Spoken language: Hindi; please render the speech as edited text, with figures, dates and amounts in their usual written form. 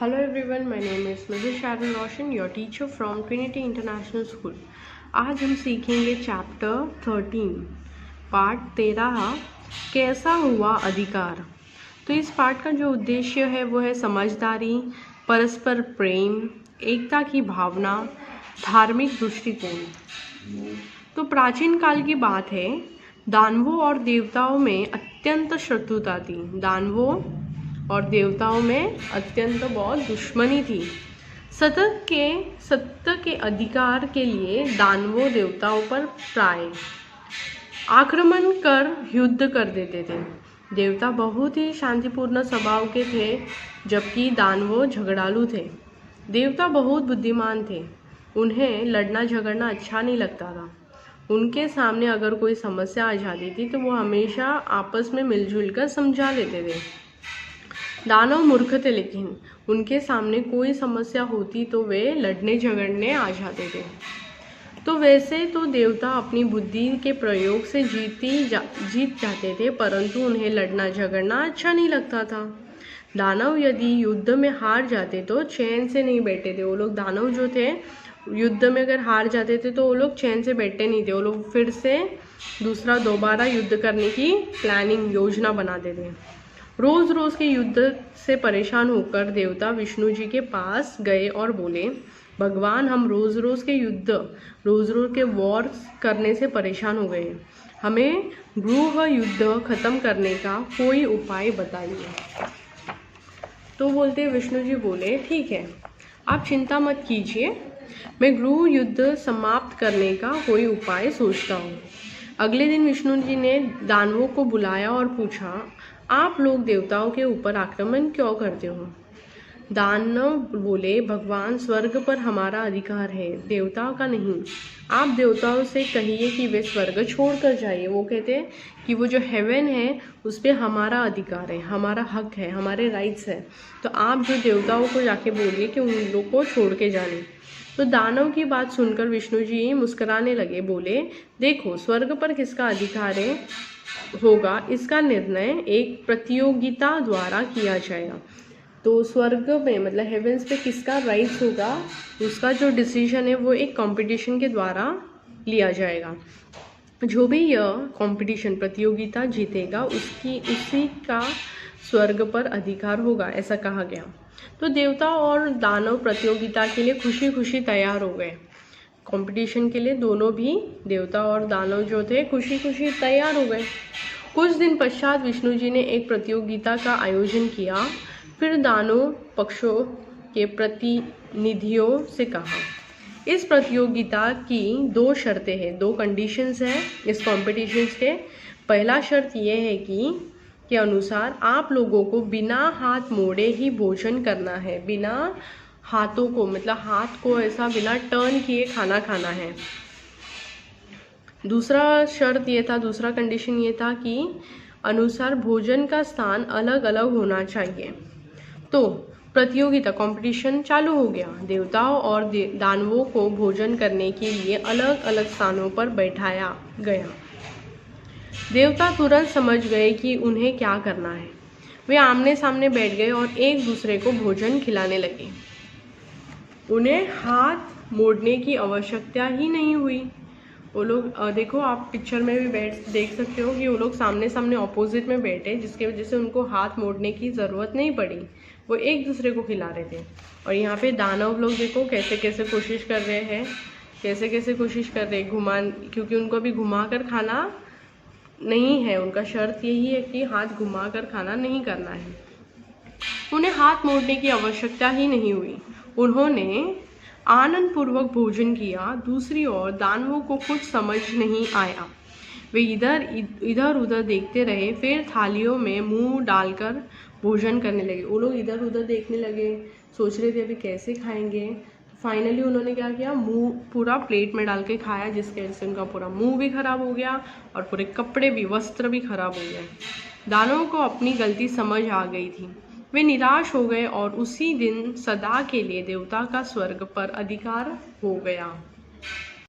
Hello everyone, my name is Mrs. Sharon Roshan, your teacher from Trinity International School. आज हम सीखेंगे चैप्टर 13 पार्ट 13 कैसा हुआ अधिकार। तो इस पार्ट का जो उद्देश्य है वो है समझदारी, परस्पर प्रेम, एकता की भावना, धार्मिक दृष्टिकोण। तो प्राचीन काल की बात है, दानवों और देवताओं में अत्यंत शत्रुता थी। दानवों और देवताओं में अत्यंत बहुत दुश्मनी थी। सत्य के अधिकार के लिए दानवों देवताओं पर प्राय आक्रमण कर युद्ध कर देते थे। देवता बहुत ही शांतिपूर्ण स्वभाव के थे, जबकि दानवों झगड़ालू थे। देवता बहुत बुद्धिमान थे, उन्हें लड़ना झगड़ना अच्छा नहीं लगता था। उनके सामने अगर कोई समस्या आ जाती थी तो वो हमेशा आपस में मिलजुल कर समझा लेते थे। दानव मूर्ख थे, लेकिन उनके सामने कोई समस्या होती तो वे लड़ने झगड़ने आ जाते थे। तो वैसे तो देवता अपनी बुद्धि के प्रयोग से जीत जाते थे, परंतु उन्हें लड़ना झगड़ना अच्छा नहीं लगता था। दानव यदि युद्ध में हार जाते तो चैन से नहीं बैठे थे। वो लोग दानव जो थे, युद्ध में अगर हार जाते थे तो वो लोग चैन से बैठे नहीं थे। वो लोग फिर से दोबारा युद्ध करने की प्लानिंग योजना बनाते थे। रोज रोज के युद्ध से परेशान होकर देवता विष्णु जी के पास गए और बोले, भगवान, हम रोज रोज के वॉर करने से परेशान हो गए। हमें गृह युद्ध खत्म करने का कोई उपाय बताइए। तो बोलते विष्णु जी बोले, ठीक है, आप चिंता मत कीजिए, मैं गृह युद्ध समाप्त करने का कोई उपाय सोचता हूँ। अगले दिन विष्णु जी ने दानवों को बुलाया और पूछा, आप लोग देवताओं के ऊपर आक्रमण क्यों करते हो? दानव बोले, भगवान, स्वर्ग पर हमारा अधिकार है, देवताओं का नहीं। आप देवताओं से कहिए कि वे स्वर्ग छोड़कर जाइए। वो कहते हैं कि वो जो हेवन है उस पर हमारा अधिकार है, हमारा हक है, हमारे राइट्स है। तो आप जो देवताओं को जाके बोलिए कि उन लोग को छोड़ के जाने। तो दानव की बात सुनकर विष्णु जी मुस्कुराने लगे, बोले, देखो, स्वर्ग पर किसका अधिकार होगा, इसका निर्णय एक प्रतियोगिता द्वारा किया जाएगा। तो स्वर्ग में मतलब हेवेंस पे किसका राइट्स होगा, उसका जो डिसीजन है वो एक कंपटीशन के द्वारा लिया जाएगा। जो भी यह कंपटीशन प्रतियोगिता जीतेगा उसी का स्वर्ग पर अधिकार होगा, ऐसा कहा गया। तो देवता और दानव प्रतियोगिता के लिए खुशी खुशी तैयार हो गए। कंपटीशन के लिए दोनों भी देवता और दानव जो थे खुशी खुशी तैयार हो गए। कुछ दिन पश्चात विष्णु जी ने एक प्रतियोगिता का आयोजन किया। फिर दानव पक्षों के प्रतिनिधियों से कहा, इस प्रतियोगिता की 2 शर्तें हैं, 2 कंडीशंस हैं इस कॉम्पिटिशन्स के। पहला शर्त यह है कि के अनुसार आप लोगों को बिना हाथ मोड़े ही भोजन करना है, बिना हाथों को मतलब हाथ को ऐसा बिना टर्न किए खाना खाना है। दूसरा कंडीशन ये था कि अनुसार भोजन का स्थान अलग अलग होना चाहिए। तो प्रतियोगिता कंपटीशन चालू हो गया। देवताओं और दानवों को भोजन करने के लिए अलग अलग स्थानों पर बैठाया गया। देवता तुरंत समझ गए कि उन्हें क्या करना है। वे आमने सामने बैठ गए और एक दूसरे को भोजन खिलाने लगे। उन्हें हाथ मोड़ने की आवश्यकता ही नहीं हुई। वो लोग देखो, आप पिक्चर में भी देख सकते हो कि वो लोग सामने सामने ऑपोजिट में बैठे, जिसके वजह से उनको हाथ मोड़ने की ज़रूरत नहीं पड़ी। वो एक दूसरे को खिला रहे थे। और यहाँ पे दानव लोग देखो कैसे कैसे कोशिश कर रहे हैं, क्योंकि उनको अभी घुमा कर खाना नहीं है। उनका शर्त यही है कि हाथ घुमा कर खाना नहीं करना है। उन्हें हाथ मोड़ने की आवश्यकता ही नहीं हुई। उन्होंने आनंद पूर्वक भोजन किया। दूसरी ओर दानवों को कुछ समझ नहीं आया। वे इधर उधर देखते रहे, फिर थालियों में मुंह डालकर भोजन करने लगे। वो लोग इधर उधर देखने लगे, सोच रहे थे अभी कैसे खाएंगे। फाइनली उन्होंने क्या किया, मुंह पूरा प्लेट में डाल के खाया, जिसके वजह से उनका पूरा मुंह भी खराब हो गया और पूरे कपड़े भी, वस्त्र भी खराब हो गए। दानवों को अपनी गलती समझ आ गई थी। वे निराश हो गए और उसी दिन सदा के लिए देवता का स्वर्ग पर अधिकार हो गया।